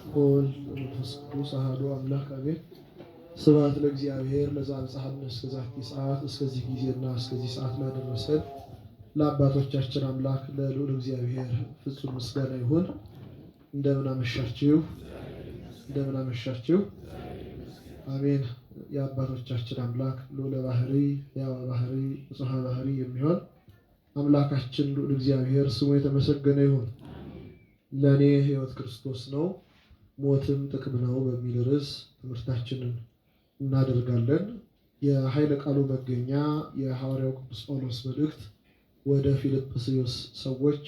ወወልድ ወመንፈስ ቅዱስ አሐዱ አምላክ አሜን። ስብሐት ለእግዚአብሔር ለዘአብጽሐነ እስከዛቲ ሰዓት እስከዚህ ጊዜና እስከዚህ ሰዓት ላደረሰን ለአባቶቻችን አምላክ ለልዑል እግዚአብሔር ፍጹም ምስጋና ይሁን። እንደምን አመሻችሁ? እንደምን አመሻችሁ? አሜን። የአባቶቻችን አምላክ ልዑለ ባህሪ ሕያው ባህሪ ንጹሐ ባህሪ የሚሆን አምላካችን ልዑል እግዚአብሔር ስሙ የተመሰገነ ይሁን። ለኔ ሕይወት ክርስቶስ ነው ሞትም ጥቅም ነው በሚል ርዕስ ትምህርታችንን እናደርጋለን። የኃይለ ቃሉ መገኛ የሐዋርያው ቅዱስ ጳውሎስ መልእክት ወደ ፊልጵስዩስ ሰዎች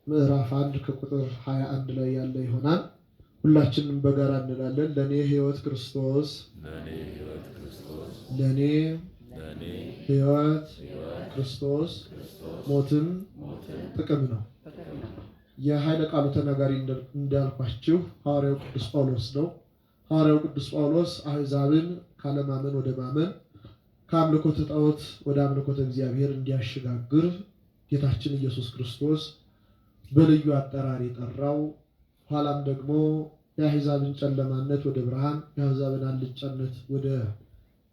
ምዕራፍ 1 ከቁጥር 21 ላይ ያለ ይሆናል። ሁላችንም በጋራ እንላለን። ለኔ ሕይወት ክርስቶስ፣ ለኔ ሕይወት ክርስቶስ፣ ሞትም ጥቅም ነው። የኃይለ ቃሉ ተናጋሪ እንዳልኳችሁ ሐዋርያው ቅዱስ ጳውሎስ ነው። ሐዋርያው ቅዱስ ጳውሎስ አሕዛብን ካለማመን ወደ ማመን ከአምልኮተ ጣዖት ወደ አምልኮተ እግዚአብሔር እንዲያሸጋግር ጌታችን ኢየሱስ ክርስቶስ በልዩ አጠራር የጠራው፣ ኋላም ደግሞ የአሕዛብን ጨለማነት ወደ ብርሃን የአሕዛብን አልጫነት ወደ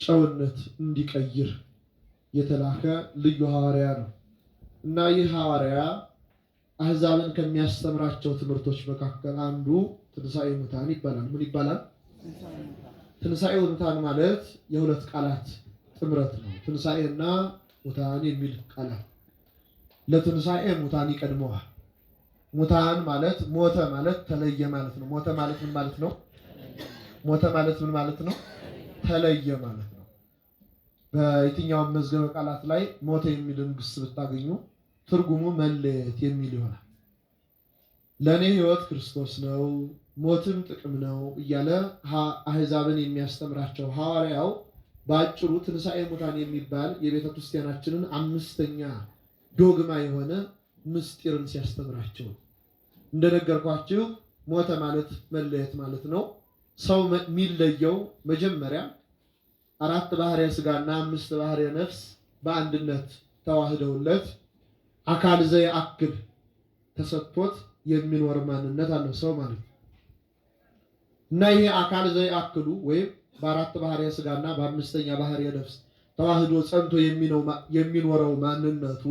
ጨውነት እንዲቀይር የተላከ ልዩ ሐዋርያ ነው እና ይህ ሐዋርያ አሕዛብን ከሚያስተምራቸው ትምህርቶች መካከል አንዱ ትንሣኤ ሙታን ይባላል። ምን ይባላል? ትንሣኤ ሙታን ማለት የሁለት ቃላት ጥምረት ነው። ትንሣኤና ሙታን የሚል ቃላት ለትንሣኤ ሙታን ይቀድመዋል። ሙታን ማለት ሞተ ማለት ተለየ ማለት ነው። ሞተ ማለት ምን ማለት ነው? ሞተ ማለት ምን ማለት ነው? ተለየ ማለት ነው። በየትኛውም መዝገበ ቃላት ላይ ሞተ የሚልን ግስ ብታገኙ ትርጉሙ መለየት የሚል ይሆናል። ለኔ ሕይወት ክርስቶስ ነው ሞትም ጥቅም ነው እያለ አሕዛብን የሚያስተምራቸው ሐዋርያው በአጭሩ ትንሣኤ ሙታን የሚባል የቤተ ክርስቲያናችንን አምስተኛ ዶግማ የሆነ ምስጢርን ሲያስተምራቸው እንደነገርኳችሁ ሞተ ማለት መለየት ማለት ነው። ሰው የሚለየው መጀመሪያ 4 ባህርየ ሥጋና 5 ባህርየ ነፍስ በአንድነት ተዋህደውለት አካል ዘየአክል ተሰጥቶት የሚኖር ማንነት አለው ሰው ማለት ነው። እና ይሄ አካል ዘየአክሉ ወይም በ4 ባህርየ ሥጋና በ5ኛ ባህርየ ነፍስ ተዋህዶ ጸንቶ የሚኖረው ማንነቱ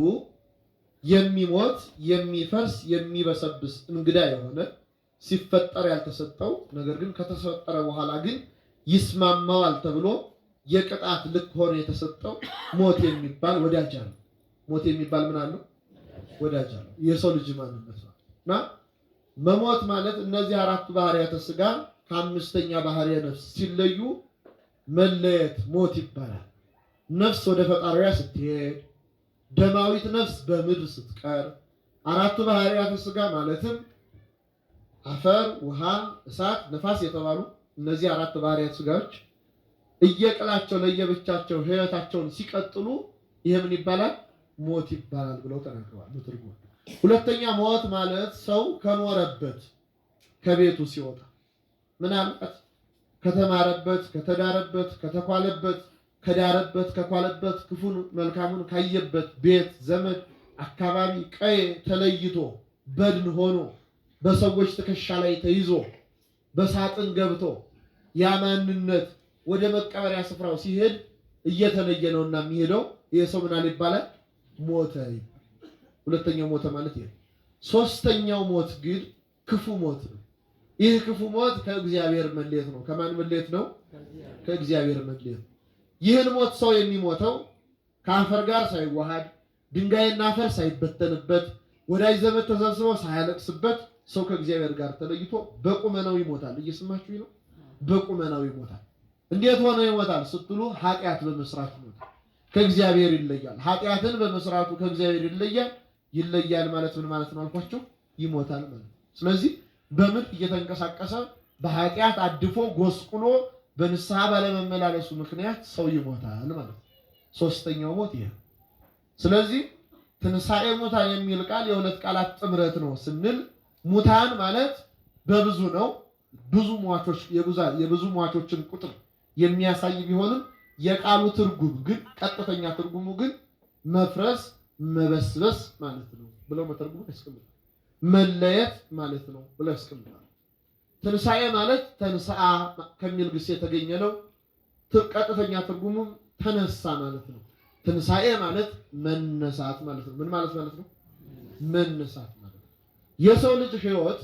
የሚሞት የሚፈርስ የሚበሰብስ እንግዳ የሆነ ሲፈጠር ያልተሰጠው ነገር ግን ከተፈጠረ በኋላ ግን ይስማማዋል ተብሎ የቅጣት ልክ ሆኖ የተሰጠው ሞት የሚባል ወዳጅ አለ። ሞት የሚባል ምን አለው? ወዳጅ አለ። የሰው ልጅ ማንነት ነው እና መሞት ማለት እነዚህ 4 ባህርያተ ሥጋ ከ5ኛ ባህርየ ነፍስ ሲለዩ መለየት ሞት ይባላል። ነፍስ ወደ ፈጣሪዋ ስትሄድ፣ ደማዊት ነፍስ በምድር ስትቀር፣ 4 ባህርያተ ሥጋ ማለትም አፈር፣ ውሃ፣ እሳት፣ ነፋስ የተባሉ እነዚህ 4 ባህርያተ ሥጋዎች እየቅላቸው ለየብቻቸው ሕይወታቸውን ሲቀጥሉ ይሄ ምን ይባላል? ሞት ይባላል ብለው ተናግረዋል በትርጉም። ሁለተኛ ሞት ማለት ሰው ከኖረበት ከቤቱ ሲወጣ ምናልባት ከተማረበት፣ ከተዳረበት፣ ከተኳለበት፣ ከዳረበት፣ ከኳለበት ክፉን መልካሙን ካየበት ቤት፣ ዘመድ፣ አካባቢ፣ ቀይ ተለይቶ በድን ሆኖ በሰዎች ትከሻ ላይ ተይዞ በሳጥን ገብቶ ያ ማንነት ወደ መቀበሪያ ስፍራው ሲሄድ እየተለየ ነውና የሚሄደው ይሄ ሰው ምናል ይባላል? ሞተ። ሁለተኛው ሞተ ማለት ይሄ። ሶስተኛው ሞት ግን ክፉ ሞት ነው። ይህ ክፉ ሞት ከእግዚአብሔር መለየት ነው። ከማን መለየት ነው? ከእግዚአብሔር መለየት። ይህን ሞት ሰው የሚሞተው ከአፈር ጋር ሳይዋሃድ ድንጋይና አፈር ሳይበተንበት ወዳጅ ዘመድ ተሰብስበው ሳያለቅስበት ሰው ከእግዚአብሔር ጋር ተለይቶ በቁመናው ይሞታል። እየሰማችሁኝ ነው? በቁመናው ይሞታል። እንዴት ሆነ ይሞታል ስትሉ ኃጢአት በመስራት ይሞታል። ከእግዚአብሔር ይለያል። ኃጢአትን በመስራቱ ከእግዚአብሔር ይለያል ማለት ምን ማለት ነው አልኳችሁ? ይሞታል ማለት። ስለዚህ በምድር እየተንቀሳቀሰ በኃጢአት አድፎ ጎስቁሎ በንስሐ ባለመመላለሱ ምክንያት ሰው ይሞታል ማለት ነው። ሶስተኛው ሞት ይሄ። ስለዚህ ትንሣኤ ሙታን የሚል ቃል የሁለት ቃላት ጥምረት ነው ስንል ሙታን ማለት በብዙ ነው። ብዙ ሟቾች የብዙ ሟቾችን ቁጥር የሚያሳይ ቢሆንም የቃሉ ትርጉም ግን ቀጥተኛ ትርጉሙ ግን መፍረስ መበስበስ ማለት ነው ብለው መተርጉም ያስቀምጣል። መለየት ማለት ነው ብለው ያስቀምጣል። ትንሣኤ ማለት ተንሥአ ከሚል ግስ የተገኘ ነው። ቀጥተኛ ትርጉሙም ተነሳ ማለት ነው። ትንሣኤ ማለት መነሳት ማለት ነው። ምን ማለት ነው? መነሳት ማለት ነው። የሰው ልጅ ሕይወት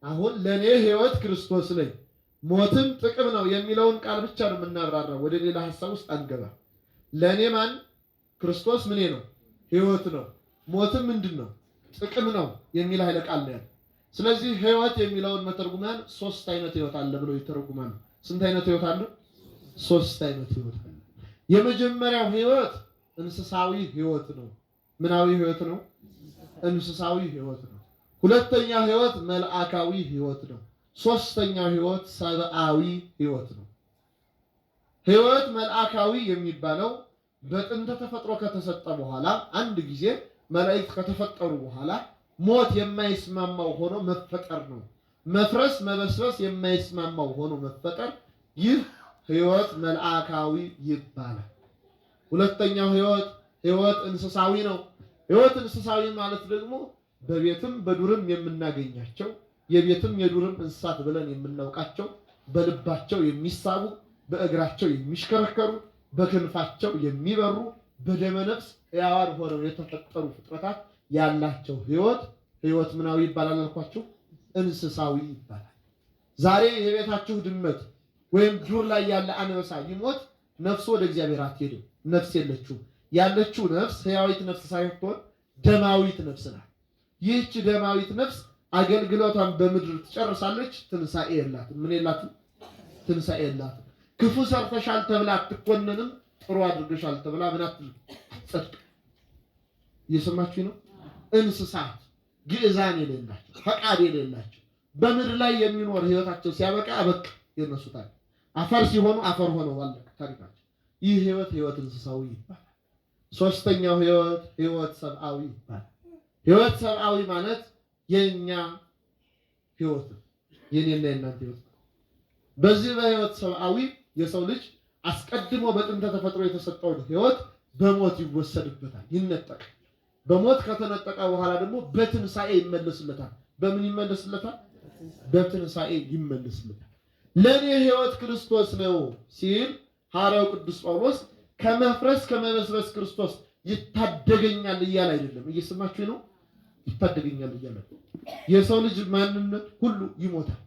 አሁን ለኔ ሕይወት ክርስቶስ ነኝ ሞትም ጥቅም ነው የሚለውን ቃል ብቻ ነው የምናብራራው። ወደ ሌላ ሐሳብ ውስጥ አንገባ። ለኔ ማን ክርስቶስ ምኔ ነው? ሕይወት ነው። ሞትም ምንድነው? ጥቅም ነው የሚል ኃይለ ቃል ነው። ስለዚህ ሕይወት የሚለውን መተርጉማን ሶስት አይነት ሕይወት አለ ብለው ይተረጉማሉ። ስንት አይነት ሕይወት አለ? ሶስት አይነት ሕይወት አለ። የመጀመሪያው ሕይወት እንስሳዊ ሕይወት ነው። ምናዊ ሕይወት ነው? እንስሳዊ ሕይወት ነው። ሁለተኛው ሕይወት መልአካዊ ሕይወት ነው። ሶስተኛው ሕይወት ሰብአዊ ሕይወት ነው። ሕይወት መልአካዊ የሚባለው በጥንተ ተፈጥሮ ከተሰጠ በኋላ አንድ ጊዜ መላእክት ከተፈጠሩ በኋላ ሞት የማይስማማው ሆኖ መፈጠር ነው። መፍረስ መበስበስ የማይስማማው ሆኖ መፈጠር፣ ይህ ሕይወት መልአካዊ ይባላል። ሁለተኛው ሕይወት እንስሳዊ ነው። ሕይወት እንስሳዊ ማለት ደግሞ በቤትም በዱርም የምናገኛቸው የቤትም የዱርም እንስሳት ብለን የምናውቃቸው በልባቸው የሚሳቡ በእግራቸው የሚሽከረከሩ በክንፋቸው የሚበሩ በደመ ነፍስ ሕያዋን ሆነው የተፈጠሩ ፍጥረታት ያላቸው ሕይወት ምናዊ ይባላል አልኳችሁ? እንስሳዊ ይባላል። ዛሬ የቤታችሁ ድመት ወይም ዱር ላይ ያለ አንበሳ ይሞት ነፍሱ ወደ እግዚአብሔር አትሄድም። ነፍስ የለችውም። ያለችው ነፍስ ሕያዊት ነፍስ ሳይሆን ደማዊት ነፍስ ናት። ይህች ደማዊት ነፍስ አገልግሎቷን በምድር ትጨርሳለች። ትንሣኤ የላትም። ምን የላትም? ትንሣኤ የላትም። ክፉ ሰርተሻል ተብላ አትኮነንም። ጥሩ አድርገሻል ተብላ ምን አትጸድቅ። እየሰማችሁ ነው? እንስሳት ግዕዛን የሌላቸው ፈቃድ የሌላቸው በምድር ላይ የሚኖር ሕይወታቸው ሲያበቃ በቃ ይነሱታል። አፈር ሲሆኑ አፈር ሆነው አለቀ ታሪካቸው። ይህ ሕይወት እንስሳዊ ይባላል። ሶስተኛው ሕይወት ሰብአዊ ይባላል። ሕይወት ሰብአዊ ማለት የኛ ሕይወት ነው። የኔና የእናንተ ሕይወት ነው። በዚህ በሕይወት ሰብአዊ የሰው ልጅ አስቀድሞ በጥንተ ተፈጥሮ የተሰጠውን ሕይወት በሞት ይወሰድበታል፣ ይነጠቃል። በሞት ከተነጠቀ በኋላ ደግሞ በትንሣኤ ይመለስለታል። በምን ይመለስለታል? በትንሣኤ ይመለስለታል። ለኔ ሕይወት ክርስቶስ ነው ሲል ሐዋርያው ቅዱስ ጳውሎስ ከመፍረስ ከመበስበስ ክርስቶስ ይታደገኛል እያለ አይደለም። እየሰማችሁ ነው? ይታደገኛል እያለ የሰው ልጅ ማንነት ሁሉ ይሞታል።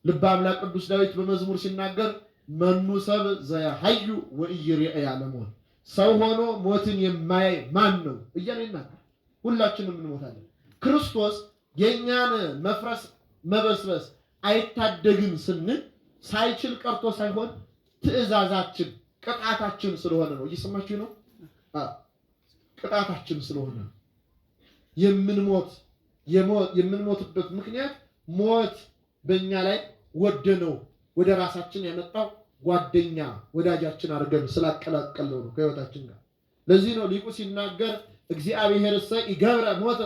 ልበ አምላክ ቅዱስ ዳዊት በመዝሙር ሲናገር መኑ ሰብ ዘያሐዩ ወኢይሬአ ለሞት፣ ሰው ሆኖ ሞትን የማያይ ማን ነው እያለ ይናገር። ሁላችንም እንሞታለን። ክርስቶስ የኛን መፍረስ መበስበስ አይታደግም ስንል ሳይችል ቀርቶ ሳይሆን ትእዛዛችን ቅጣታችን ስለሆነ ነው። እየሰማችሁ ነው? ቅጣታችን ስለሆነ ነው የምንሞትበት ምክንያት ሞት በእኛ ላይ ወደነው ወደ ራሳችን ያመጣው ጓደኛ ወዳጃችን አድርገን ስላቀላቀለው ነው ከሕይወታችን ጋር። ለዚህ ነው ሊቁ ሲናገር እግዚአብሔር ይገብረ ሞተ፣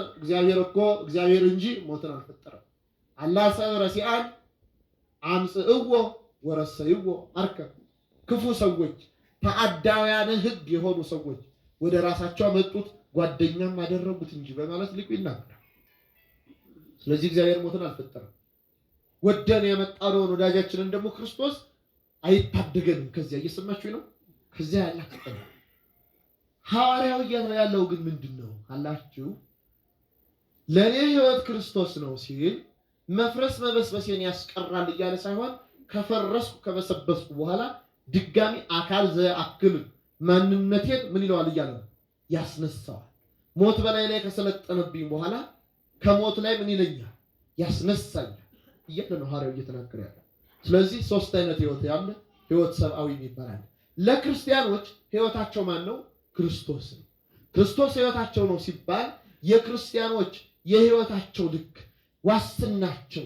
እግዚአብሔር እንጂ ሞትን አልፈጠረም። አላህ ሰብረ ሲአን አምጽእዎ ወረሰይዎ አርከ፣ ክፉ ሰዎች ተአዳውያን ሕግ የሆኑ ሰዎች ወደ ራሳቸው አመጡት ጓደኛም አደረጉት እንጂ በማለት ሊቁ ይናገራል። ስለዚህ እግዚአብሔር ሞትን አልፈጠረም። ወደን ያመጣነውን ወዳጃችንን ደግሞ ክርስቶስ አይታደገንም። ከዚያ እየሰማችሁ ነው? ከዚያ ያላቀቀ ሐዋርያው ያለው ግን ምንድነው አላችሁ? ለኔ ሕይወት ክርስቶስ ነው ሲል መፍረስ መበስበሴን ያስቀራል እያለ ሳይሆን ከፈረስኩ ከበሰበስኩ በኋላ ድጋሚ አካል ዘአክል ማንነቴን ምን ይለዋል እያለ ነው ያስነሳዋል። ሞት በላይ ላይ ከሰለጠነብኝ በኋላ ከሞት ላይ ምን ይለኛል? ያስነሳኛል እያለ ነው ሐዋርያው እየተናገረ ያለው። ስለዚህ ሶስት አይነት ሕይወት ያለ ሕይወት ሰብአዊ ይባላል። ለክርስቲያኖች ሕይወታቸው ማን ነው? ክርስቶስ ነው። ክርስቶስ ሕይወታቸው ነው ሲባል የክርስቲያኖች የሕይወታቸው ልክ ዋስትናቸው፣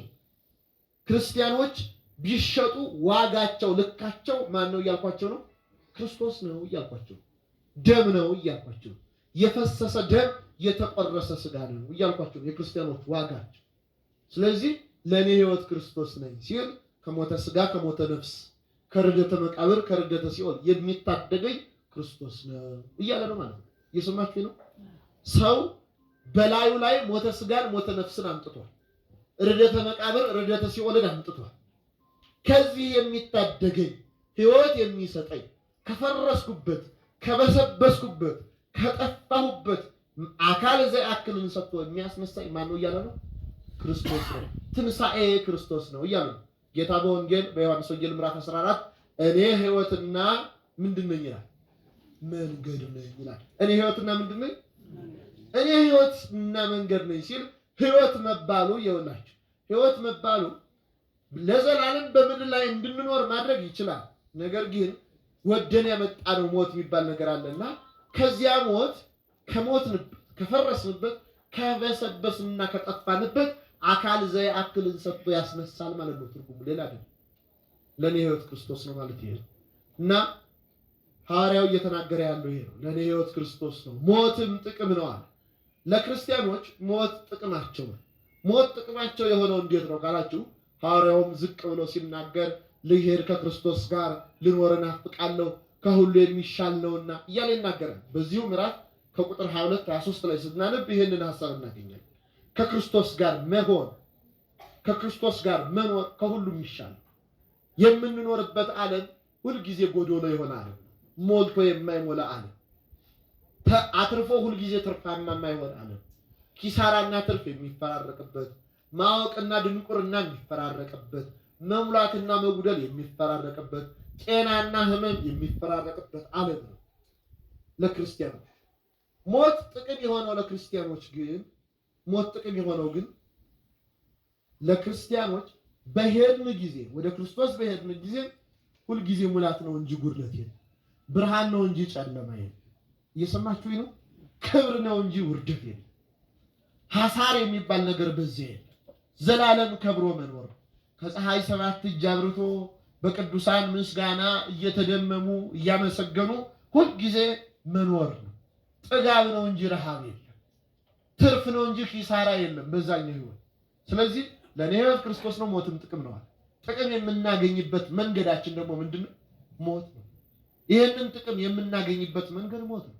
ክርስቲያኖች ቢሸጡ ዋጋቸው ልካቸው ማን ነው እያልኳቸው ነው? ክርስቶስ ነው እያልኳቸው፣ ደም ነው እያልኳቸው፣ የፈሰሰ ደም የተቆረሰ ስጋ ነው እያልኳቸው የክርስቲያኖች ዋጋቸው። ስለዚህ ለኔ ሕይወት ክርስቶስ ነኝ ሲል ከሞተ ስጋ ከሞተ ነፍስ ከርደተ መቃብር ከርደተ ሲኦል የሚታደገኝ ክርስቶስ ነው እያለ ነው ማለት ነው። እየሰማችሁ ነው? ሰው በላዩ ላይ ሞተ ስጋን ሞተ ነፍስን አምጥቷል። ርደተ መቃብር ርደተ ሲኦልን አምጥቷል። ከዚህ የሚታደገኝ ሕይወት የሚሰጠኝ ከፈረስኩበት ከበሰበስኩበት ከጠፋሁበት አካል ዘአክልን ሰጥቶ የሚያስነሳኝ ማን ነው እያለ ነው? ክርስቶስ ነው። ትንሣኤ ክርስቶስ ነው እያለ ነው ጌታ በወንጌል በዮሐንስ ወንጌል ምዕራፍ 14 እኔ ሕይወትና ምንድን ነኝ ይላል? መንገድ ነኝ ይላል። እኔ ሕይወትና ምንድን ነኝ? እኔ ሕይወትና መንገድ ነኝ ሲል ሕይወት መባሉ የውላችሁ ሕይወት መባሉ ለዘላለም በምድር ላይ እንድንኖር ማድረግ ይችላል። ነገር ግን ወደን ያመጣነው ሞት የሚባል ነገር አለና ከዚያ ሞት ከሞትንበት ከፈረስንበት ከበሰበስንና ከጠፋንበት አካል ዘአክልን ሰጥቶ ያስነሳል ማለት ነው። ትርጉሙ ሌላ አይደለም። ለኔ ሕይወት ክርስቶስ ነው ማለት ይሄ እና ሐዋርያው እየተናገረ ያለው ይሄ ነው። ለኔ ሕይወት ክርስቶስ ነው፣ ሞትም ጥቅም ነው አለ። ለክርስቲያኖች ሞት ጥቅማቸው ነው። ሞት ጥቅማቸው የሆነው እንዴት ነው ካላችሁ ሐዋርያውም ዝቅ ብሎ ሲናገር ልሄድ ከክርስቶስ ጋር ልኖር እናፍቃለሁ ከሁሉ የሚሻል ነውና እያለ ይናገራል። በዚሁ ምዕራፍ ከቁጥር 22 23 ላይ ስናነብ ይሄንን ሐሳብ እናገኛለን። ከክርስቶስ ጋር መሆን ከክርስቶስ ጋር መኖር ከሁሉም ይሻል። የምንኖርበት ዓለም ሁልጊዜ ጎዶሎ የሆነ ዓለም፣ ሞልቶ የማይሞላ ዓለም፣ አትርፎ ሁልጊዜ ትርፋማ የማይሆን ዓለም፣ ኪሳራና ትርፍ የሚፈራረቅበት፣ ማወቅና ድንቁርና የሚፈራረቅበት፣ መሙላትና መጉደል የሚፈራረቅበት፣ ጤናና ሕመም የሚፈራረቅበት ዓለም ነው ለክርስቲያኖች። ሞት ጥቅም የሆነው ለክርስቲያኖች ግን ለክርስቲያኖች በሄድን ጊዜ ወደ ክርስቶስ በሄድን ጊዜ ሁልጊዜ ሙላት ነው እንጂ ጉድለት የለም። ብርሃን ነው እንጂ ጨለማ የለም። እየሰማችሁኝ ነው? ክብር ነው እንጂ ውርደት የለም። ሐሳር የሚባል ነገር በዚህ የለም። ዘላለም ከብሮ መኖር ከፀሐይ 7 እጅ አብርቶ በቅዱሳን ምስጋና እየተደመሙ እያመሰገኑ ሁልጊዜ መኖር ነው። ጥጋብ ነው እንጂ ረሃብ የለም። ትርፍ ነው እንጂ ኪሳራ የለም በዛኛው ሕይወት። ስለዚህ ለኔ ሕይወት ክርስቶስ ነው፣ ሞትም ጥቅም ነው። ጥቅም የምናገኝበት መንገዳችን ደግሞ ምንድነው? ሞት ነው። ይህንን ጥቅም የምናገኝበት መንገድ ሞት ነው።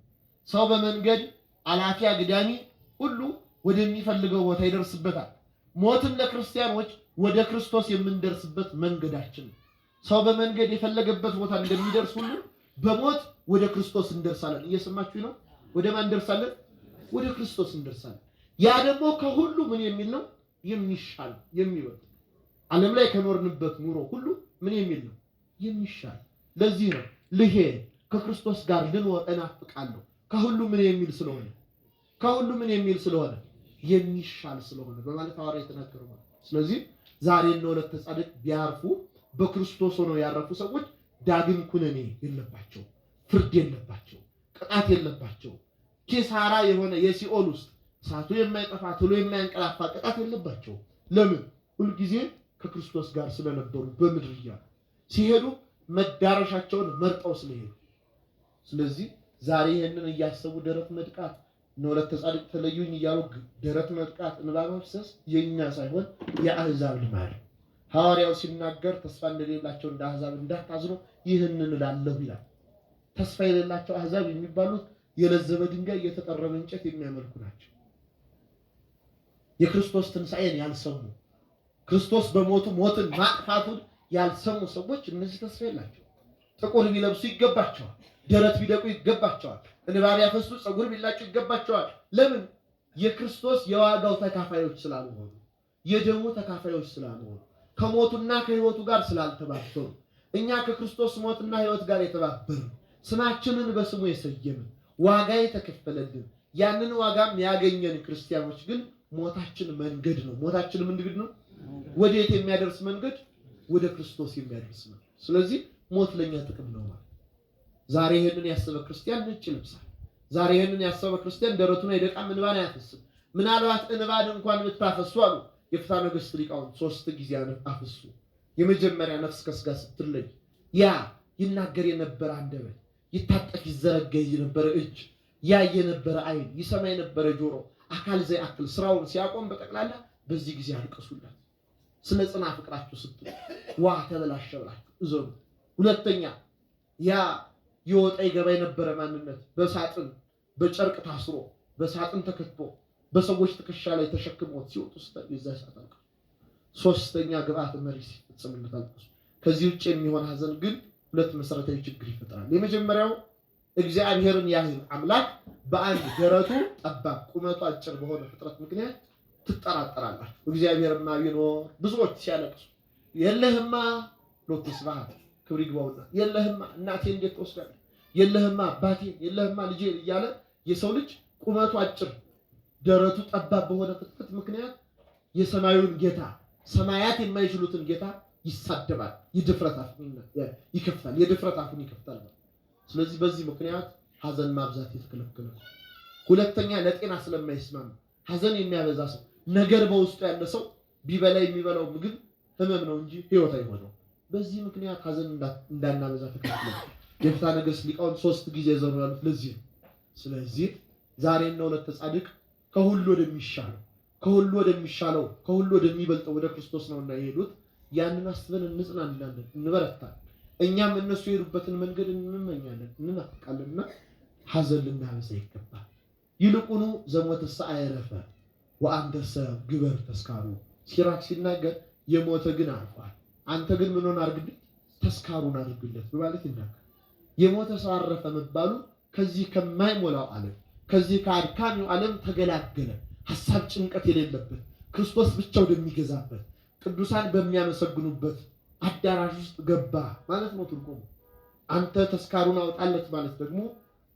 ሰው በመንገድ አላፊ አግዳሚ ሁሉ ወደሚፈልገው ቦታ ይደርስበታል። ሞትም ለክርስቲያኖች ወደ ክርስቶስ የምንደርስበት መንገዳችን ነው። ሰው በመንገድ የፈለገበት ቦታ እንደሚደርስ ሁሉ በሞት ወደ ክርስቶስ እንደርሳለን። እየሰማችሁ ነው? ወደ ማን እንደርሳለን? ወደ ክርስቶስ እንደርሳለን። ያ ደግሞ ከሁሉ ምን የሚል ነው? የሚሻል የሚበልጥ። ዓለም ላይ ከኖርንበት ኑሮ ሁሉ ምን የሚል ነው? የሚሻል። ለዚህ ነው ልሄድ ከክርስቶስ ጋር ልኖር እናፍቃለሁ። ከሁሉ ምን የሚል ስለሆነ የሚሻል ስለሆነ በማለት ሐዋርያው የተናገረው ማለት። ስለዚህ ዛሬ እነ ወለተ ጻድቅ ቢያርፉ በክርስቶስ ሆነው ያረፉ ሰዎች ዳግም ኩነኔ የለባቸው፣ ፍርድ የለባቸው፣ ቅጣት የለባቸው። ኪሳራ የሆነ የሲኦል ውስጥ እሳቱ የማይጠፋ ትሎ የማያንቀላፋ ቅጣት የለባቸው። ለምን? ሁልጊዜ ከክርስቶስ ጋር ስለነበሩ በምድር እያሉ ሲሄዱ መዳረሻቸውን መርጠው ስለሄዱ። ስለዚህ ዛሬ ይህንን እያሰቡ ደረት መድቃት እነ ወለተ ጻድቅ ተለዩኝ እያሉ ደረት መድቃት እንባ ማፍሰስ የኛ ሳይሆን የአሕዛብ ልማድ። ሐዋርያው ሲናገር ተስፋ እንደሌላቸው እንደ አሕዛብ እንዳታዝኑ ይህንን እላለሁ ይላል። ተስፋ የሌላቸው አሕዛብ የሚባሉት የለዘበ ድንጋይ የተጠረበ እንጨት የሚያመልኩ ናቸው። የክርስቶስ ትንሣኤን ያልሰሙ፣ ክርስቶስ በሞቱ ሞትን ማጥፋቱን ያልሰሙ ሰዎች እነዚህ ተስፋ የላቸው። ጥቁር ቢለብሱ ይገባቸዋል፣ ደረት ቢደቁ ይገባቸዋል፣ እንባ ቢያፈሱ ፀጉር ቢላጩ ይገባቸዋል። ለምን? የክርስቶስ የዋጋው ተካፋዮች ስላልሆኑ፣ የደሙ ተካፋዮች ስላልሆኑ፣ ከሞቱና ከሕይወቱ ጋር ስላልተባበሩ። እኛ ከክርስቶስ ሞትና ሕይወት ጋር የተባበርን፣ ስማችንን በስሙ የሰየምን፣ ዋጋ የተከፈለልን፣ ያንን ዋጋም ያገኘን ክርስቲያኖች ግን ሞታችን መንገድ ነው። ሞታችን መንገድ ነው። ወዴት የሚያደርስ መንገድ? ወደ ክርስቶስ የሚያደርስ መንገድ። ስለዚህ ሞት ለኛ ጥቅም ነው ማለት። ዛሬ ይሄንን ያሰበ ክርስቲያን ነጭ ይለብሳል። ዛሬ ይሄንን ያሰበ ክርስቲያን ደረቱን አይደቃም፣ እንባን አያፈስም። ምናልባት እንባን እንኳን ብታፈሱ አሉ የፍትሐ ነገሥት ሊቃውንት 3 ጊዜ አፈሱ። የመጀመሪያ ነፍስ ከስጋ ስትለይ ያ ይናገር የነበረ አንደበት፣ ይታጠፍ ይዘረጋ የነበረ እጅ፣ ያይ የነበረ ዓይን፣ ይሰማ የነበረ ጆሮ፣ አካል ዘአክል ስራውን ሲያቆም በጠቅላላ በዚህ ጊዜ አልቀሱላት። ስለ ጽና ፍቅራችሁ ስትሉ ዋ ተበላሸ ብላችሁ እዘኑ። ሁለተኛ ያ የወጣ ይገባ የነበረ ማንነት በሳጥን በጨርቅ ታስሮ በሳጥን ተከትቦ በሰዎች ትከሻ ላይ ተሸክሞት ሲወጡ ስታዩ የዛ ሰዓት አልቀሱ። ሶስተኛ ግብአተ መሬት ሲፈጸምለታል። ከዚህ ውጭ የሚሆን ሐዘን ግን ሁለት መሰረታዊ ችግር ይፈጥራል። የመጀመሪያው እግዚአብሔርን ያህል አምላክ በአንድ ደረቱ ጠባብ ቁመቱ አጭር በሆነ ፍጥረት ምክንያት ትጠራጠራላችሁ። እግዚአብሔርማ ቢኖር ብዙዎች ሲያለቅሱ የለህማ ሎቱ ስብሐት ክብር ይግባውና የለህማ እናቴ እንዴት ትወስዳለህ፣ የለህማ አባቴ፣ የለህማ ልጄ እያለ የሰው ልጅ ቁመቱ አጭር ደረቱ ጠባብ በሆነ ፍጥረት ምክንያት የሰማዩን ጌታ ሰማያት የማይችሉትን ጌታ ይሳደባል፣ የድፍረት አፉን ይከፍታል። ስለዚህ በዚህ ምክንያት ሐዘን ማብዛት የተከለከለ ነው። ሁለተኛ ለጤና ስለማይስማማ ሐዘን የሚያበዛ ሰው ነገር በውስጡ ያለ ሰው ቢበላ የሚበላው ምግብ ህመም ነው እንጂ ህይወት አይሆነው። በዚህ ምክንያት ሐዘን እንዳናበዛ ተከልክሏል። የፍትሐ ነገሥት ሊቃውንት 3 ጊዜ ዘኑ ያሉት ለዚህ ነው። ስለዚህ ዛሬና ዕለተ ጻድቅ ከሁሉ ወደሚሻለው ከሁሉ ወደሚበልጠው ወደ ክርስቶስ ነውና የሄዱት። ያንን አስበን እንጽናናለን፣ እንበረታለን። እኛም እነሱ የሄዱበትን መንገድ እንመኛለን፣ እንናፍቃለንና ሐዘን ልናበዛ ይገባል። ይልቁኑ ዘሞተሰ አይረፈ ወአንተሰ ግበር ተስካሩ ሲራክ ሲናገር የሞተ ግን አርፏል፣ አንተ ግን ምን ሆነ አድርግልኝ ተስካሩን አድርግለት በማለት ይናገራል። የሞተ ሰው አረፈ መባሉ ከዚህ ከማይሞላው ዓለም ከዚህ ከአድካሚው ዓለም ተገላገለ። ሐሳብ ጭንቀት የሌለበት ክርስቶስ ብቻ ወደሚገዛበት ቅዱሳን በሚያመሰግኑበት አዳራሽ ውስጥ ገባ ማለት ነው ትርጉሙ። አንተ ተስካሩን አውጣለት ማለት ደግሞ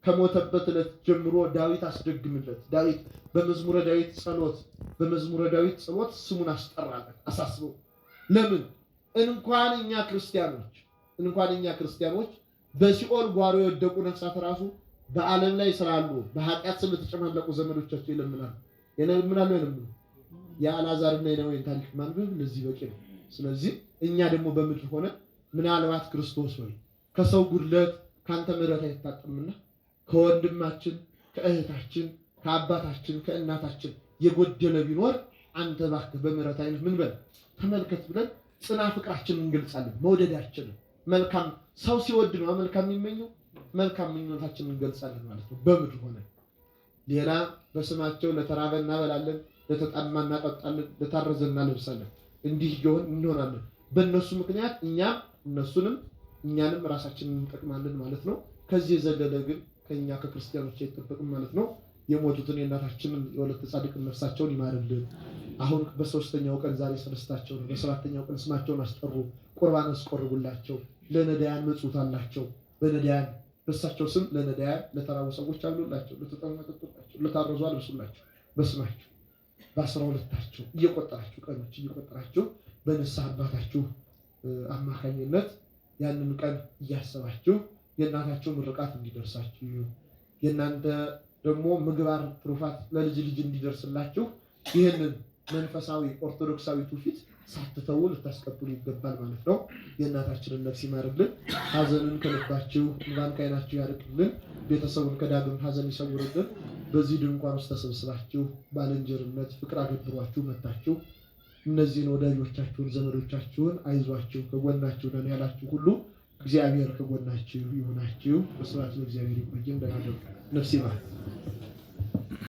ከሞተበት ዕለት ጀምሮ ዳዊት አስደግምለት። ዳዊት በመዝሙረ ዳዊት ጸሎት ስሙን አስጠራለት፣ አሳስበው። ለምን እንኳን እኛ ክርስቲያኖች በሲኦል ጓሮ የወደቁ ነፍሳት ራሱ በዓለም ላይ ስላሉ በኃጢአት ስለተጨማለቁ ዘመዶቻቸው ይለምናሉ። የአልዓዛርና የነዌን ታሪክ ማንበብ ለዚህ በቂ ነው። ስለዚህ እኛ ደግሞ በምድር ሆነ ምናልባት ክርስቶስ ሆይ ከሰው ጉድለት ካንተ ምሕረት አይታጠምና ከወንድማችን ከእህታችን ከአባታችን ከእናታችን የጎደለ ቢኖር አንተ እባክህ በምሕረት አይነት ምን በል ተመልከት ብለን ጽና ፍቅራችንን እንገልጻለን። መውደዳችንን መልካም ሰው ሲወድ ነው መልካም የሚመኘው፣ መልካም ምኞታችንን እንገልጻለን ማለት ነው በምድር ሆነ። ሌላ በስማቸው ለተራበ እናበላለን፣ ለተጠማ እናጠጣለን፣ ለታረዘ እናለብሳለን። እንዲህ እንሆናለን። በእነሱ ምክንያት እኛም እነሱንም እኛንም ራሳችንን እንጠቅማለን ማለት ነው። ከዚህ የዘለለ ግን ከኛ ከክርስቲያኖች አይጠበቅም ማለት ነው። የሞቱትን የእናታችንን የወለተ ጻድቅን ነፍሳቸውን ይማርልን። አሁን በ3ኛው ቀን ዛሬ ሰለስታቸው ነው። በ7ኛው ቀን ስማቸውን አስጠሩ፣ ቁርባን አስቆርቡላቸው፣ ለነዳያን መጽውት አላቸው። በነዳያን በእሳቸው ስም ለነዳያን ለተራቡ ሰዎች አሉላቸው፣ ለተጠሙ አጠጡላቸው፣ ለታረዙ አልብሱላቸው። በስማቸው በ12ታቸው እየቆጠራችሁ ቀኖች እየቆጠራችሁ በንስሐ አባታችሁ አማካኝነት ያንን ቀን እያሰባችሁ የእናታችሁ ምርቃት እንዲደርሳችሁ የእናንተ ደግሞ ምግባር ትሩፋት ለልጅ ልጅ እንዲደርስላችሁ ይህንን መንፈሳዊ ኦርቶዶክሳዊ ትውፊት ሳትተው ልታስቀጥሉ ይገባል ማለት ነው። የእናታችንን ነፍስ ይማርልን፣ ሐዘንን ከልባችሁ እንባን ከዓይናችሁ ያርቅልን፣ ቤተሰቡን ከዳግም ሐዘን ይሰውርልን። በዚህ ድንኳን ውስጥ ተሰብስባችሁ ባልንጀርነት ፍቅር አገብሯችሁ መጣችሁ እነዚህን ወዳጆቻችሁን ዘመዶቻችሁን አይዟችሁ ከጎናችሁ ነን ያላችሁ ሁሉ እግዚአብሔር ከጎናችሁ ይሁናችሁ። በስብሐት ለእግዚአብሔር። ይቆየን። ደህና ነፍስ ይማር።